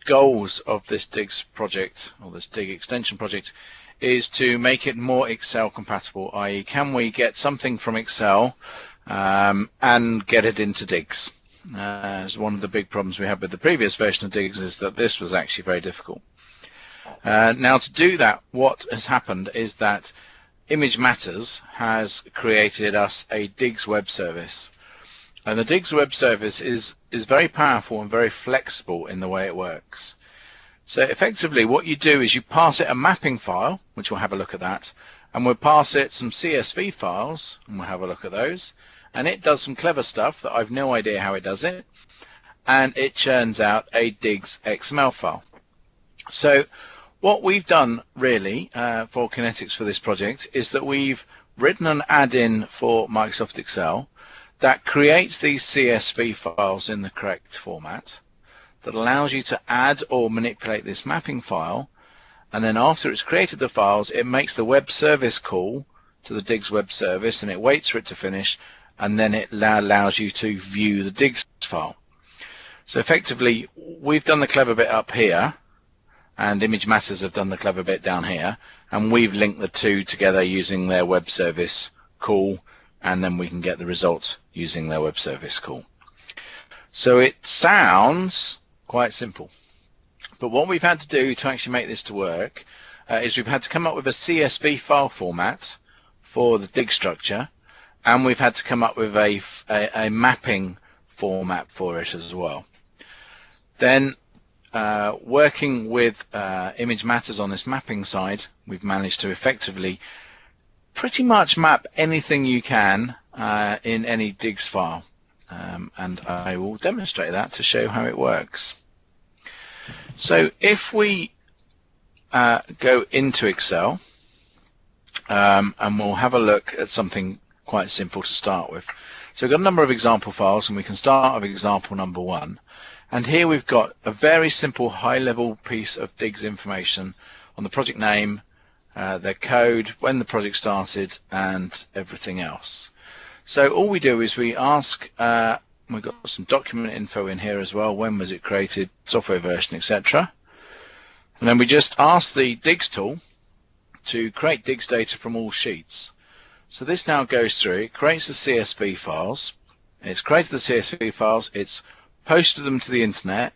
goals of this DIGS project, or this DIG extension project, is to make it more Excel compatible, i.e. can we get something from Excel and get it into DIGS? One of the big problems we had with the previous version of DIGS is that this was actually very difficult. Now to do that, what has happened is that Image Matters has created us a DIGS web service. And the DIGS web service is very powerful and very flexible in the way it works. So effectively what you do is you pass it a mapping file, which we'll have a look at that, and we'll pass it some CSV files, and we'll have a look at those, and it does some clever stuff that I've no idea how it does it, and it churns out a DIGS XML file. So what we've done really for Kinetics for this project is that we've written an add-in for Microsoft Excel that creates these CSV files in the correct format, that allows you to add or manipulate this mapping file, and then after it's created the files, it makes the web service call to the DIGS web service, and it waits for it to finish, and then it allows you to view the DIGS file. So effectively we've done the clever bit up here, and Image Matters have done the clever bit down here, and we've linked the two together using their web service call, and then we can get the result using their web service call. So it sounds quite simple, but what we've had to do to actually make this to work is we've had to come up with a CSV file format for the DIG structure, and we've had to come up with a mapping format for it as well. Then working with Image Matters on this mapping side, we've managed to effectively pretty much map anything you can in any DIGS file, and I will demonstrate that to show how it works. So if we go into Excel, and we'll have a look at something quite simple to start with. So we've got a number of example files, and we can start with example number 1. And here we've got a very simple high-level piece of DIGS information on the project name, their code, when the project started, and everything else. So all we do is we ask, we've got some document info in here as well, when was it created, software version, etc. And then we just ask the DIGS tool to create DIGS data from all sheets. So this now goes through, it creates the CSV files, it's created the CSV files, it's posted them to the internet,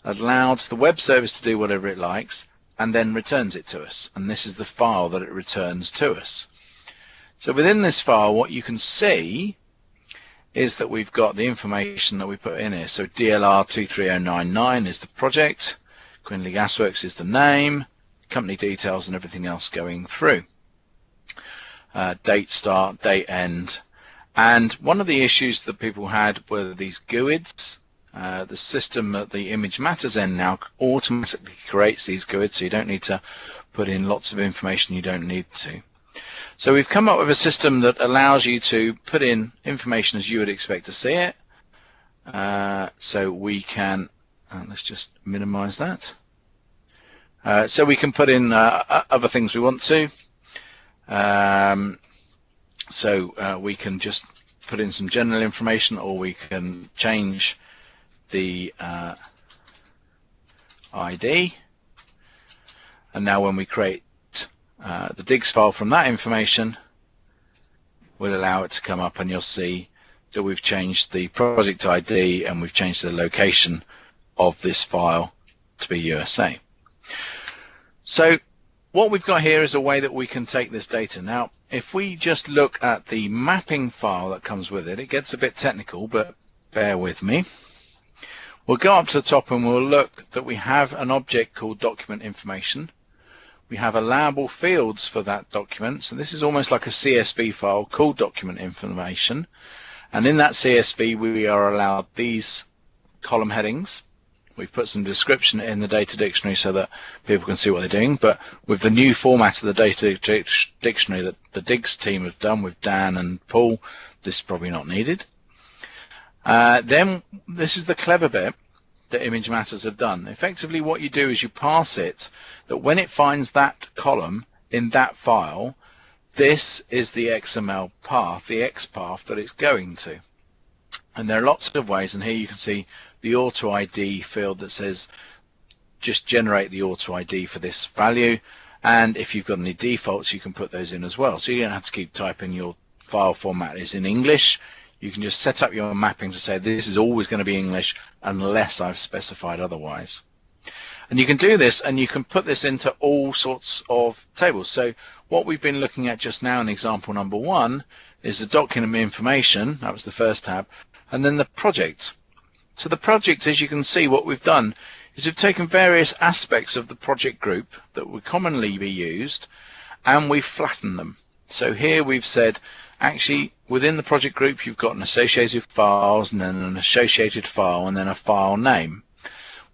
allowed the web service to do whatever it likes, and then returns it to us. And this is the file that it returns to us. So within this file, what you can see is that we've got the information that we put in here. So DLR 23099 is the project, Quinley Gasworks is the name, company details and everything else going through. Date start, date end. And one of the issues that people had were these GUIDs. The system at the Image Matters end now automatically creates these GUIDs, so you don't need to put in lots of information you don't need to. So we've come up with a system that allows you to put in information as you would expect to see it. So we can, let's just minimize that. So we can put in other things we want to. We can just put in some general information, or we can change the ID, and now when we create the DIGS file from that information, we'll allow it to come up, and you'll see that we've changed the project ID and we've changed the location of this file to be USA. So what we've got here is a way that we can take this data. Now if we just look at the mapping file that comes with it, it gets a bit technical, but bear with me. We'll go up to the top and we'll look that we have an object called document information. We have allowable fields for that document. So this is almost like a CSV file called document information. And in that CSV, we are allowed these column headings. We've put some description in the data dictionary so that people can see what they're doing. But with the new format of the data dictionary that the DIGS team have done with Dan and Paul, this is probably not needed. Then this is the clever bit that Image Matters have done. Effectively what you do is you pass it that when it finds that column in that file, this is the XML path, the X path that it's going to. And there are lots of ways, and here you can see the auto ID field that says just generate the auto ID for this value, and if you've got any defaults you can put those in as well, so you don't have to keep typing your file format is in English. You can just set up your mapping to say this is always going to be English unless I've specified otherwise. And you can do this, and you can put this into all sorts of tables. So what we've been looking at just now in example number 1 is the document information, that was the first tab, and then the project. So the project, as you can see, what we've done is we've taken various aspects of the project group that would commonly be used, and we've flattened them. So here we've said, actually, within the project group you've got an associated files, and then an associated file, and then a file name.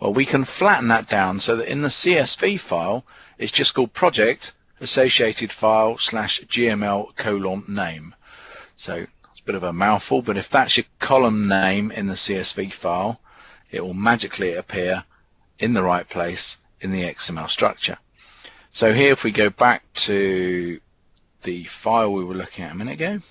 Well, we can flatten that down so that in the CSV file it's just called project associated file / GML : name. So it's a bit of a mouthful, but if that's your column name in the CSV file, it will magically appear in the right place in the XML structure. So here, if we go back to the file we were looking at a minute ago,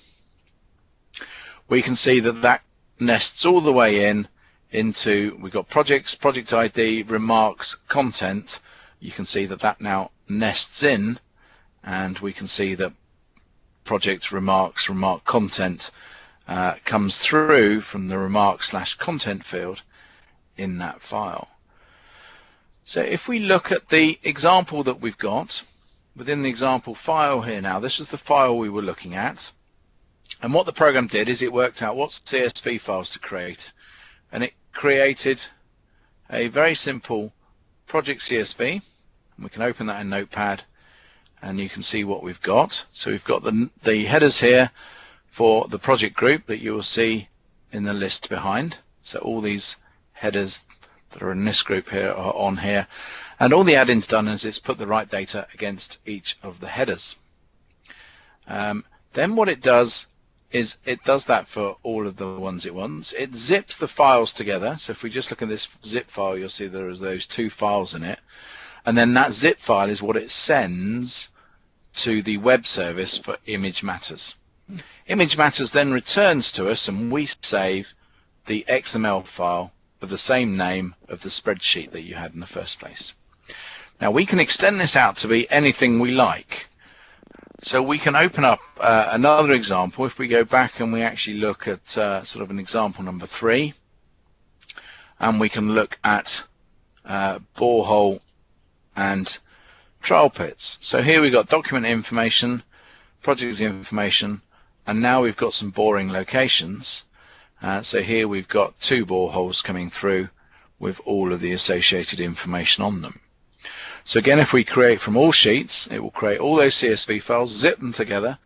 we can see that that nests all the way into, we've got projects, project ID, remarks, content. You can see that that now nests in, and we can see that project, remarks, remark content comes through from the remarks / content field in that file. So if we look at the example that we've got within the example file here now, this is the file we were looking at, and what the program did is it worked out what CSV files to create, and it created a very simple project CSV. We can open that in Notepad, and you can see what we've got. So we've got the headers here for the project group that you will see in the list behind. So all these headers that are in this group here are on here, and all the add-ins done is it's put the right data against each of the headers. Then what it does is it does that for all of the ones it wants. It zips the files together. So if we just look at this zip file, you'll see there is those 2 files in it, and then that zip file is what it sends to the web service for Image Matters. Image Matters then returns to us, and we save the XML file with the same name of the spreadsheet that you had in the first place. Now we can extend this out to be anything we like. So we can open up another example. If we go back and we actually look at sort of an example number 3, and we can look at borehole and trial pits. So here we've got document information, project information, and now we've got some boring locations. So here we've got 2 boreholes coming through with all of the associated information on them. So again, if we create from all sheets, it will create all those CSV files, zip them together,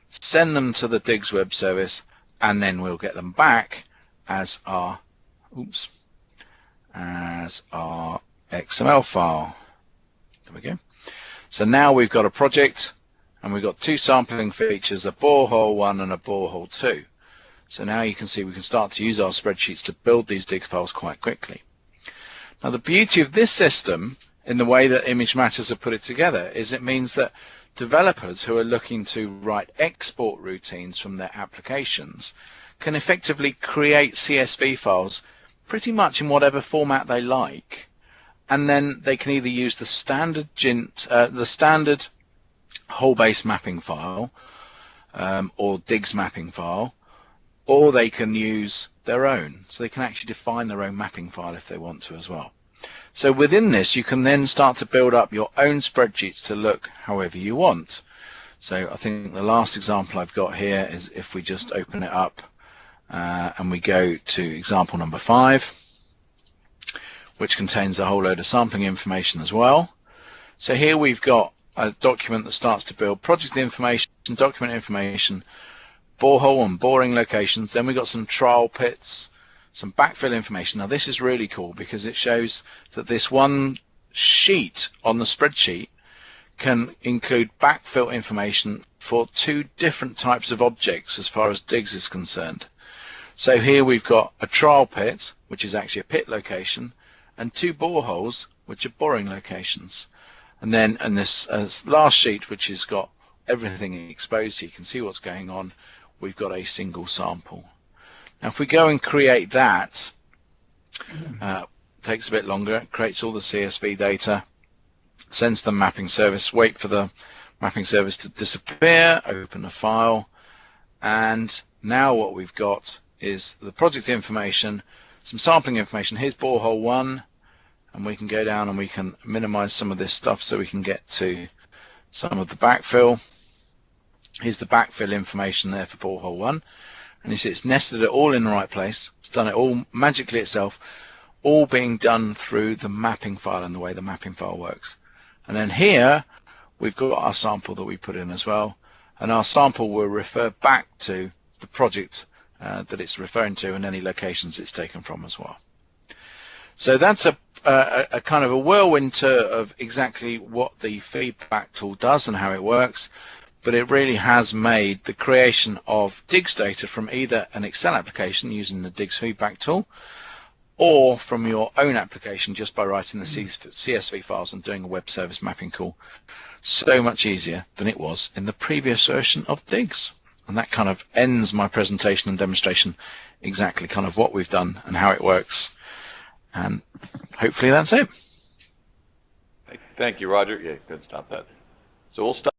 send them to the Diggs web service, and then we'll get them back as our XML file. There we go. So now we've got a project, and we've got 2 sampling features, a borehole 1 and a borehole 2. So now you can see we can start to use our spreadsheets to build these Diggs files quite quickly. Now the beauty of this system, in the way that Image Matters have put it together, is it means that developers who are looking to write export routines from their applications can effectively create CSV files pretty much in whatever format they like, and then they can either use the standard whole base mapping file or Diggs mapping file, or they can use their own. So they can actually define their own mapping file if they want to as well. So within this, you can then start to build up your own spreadsheets to look however you want. So I think the last example I've got here is if we just open it up and we go to example number 5, which contains a whole load of sampling information as well. So here we've got a document that starts to build project information, document information, borehole and boring locations. Then we've got some trial pits, some backfill information. Now this is really cool because it shows that this one sheet on the spreadsheet can include backfill information for 2 different types of objects as far as Diggs is concerned. So here we've got a trial pit, which is actually a pit location, and 2 boreholes, which are boring locations. And then in this last sheet, which has got everything exposed so you can see what's going on, we've got a single sample. Now, if we go and create that, takes a bit longer. It creates all the CSV data, sends the mapping service, wait for the mapping service to disappear, open the file, and now what we've got is the project information, some sampling information. Here's borehole 1, and we can go down and we can minimize some of this stuff so we can get to some of the backfill. Here's the backfill information there for borehole 1, and you see it's nested it all in the right place. It's done it all magically itself, all being done through the mapping file and the way the mapping file works. And then here we've got our sample that we put in as well, and our sample will refer back to the project that it's referring to and any locations it's taken from as well. So that's a kind of a whirlwind tour of exactly what the feedback tool does and how it works, but it really has made the creation of DIGS data from either an Excel application using the DIGS feedback tool, or from your own application just by writing the CSV files and doing a web service mapping call so much easier than it was in the previous version of DIGS. And that kind of ends my presentation and demonstration, exactly kind of what we've done and how it works. And hopefully that's it. Thank you, Roger. Yeah, good. Stop that. So we'll stop.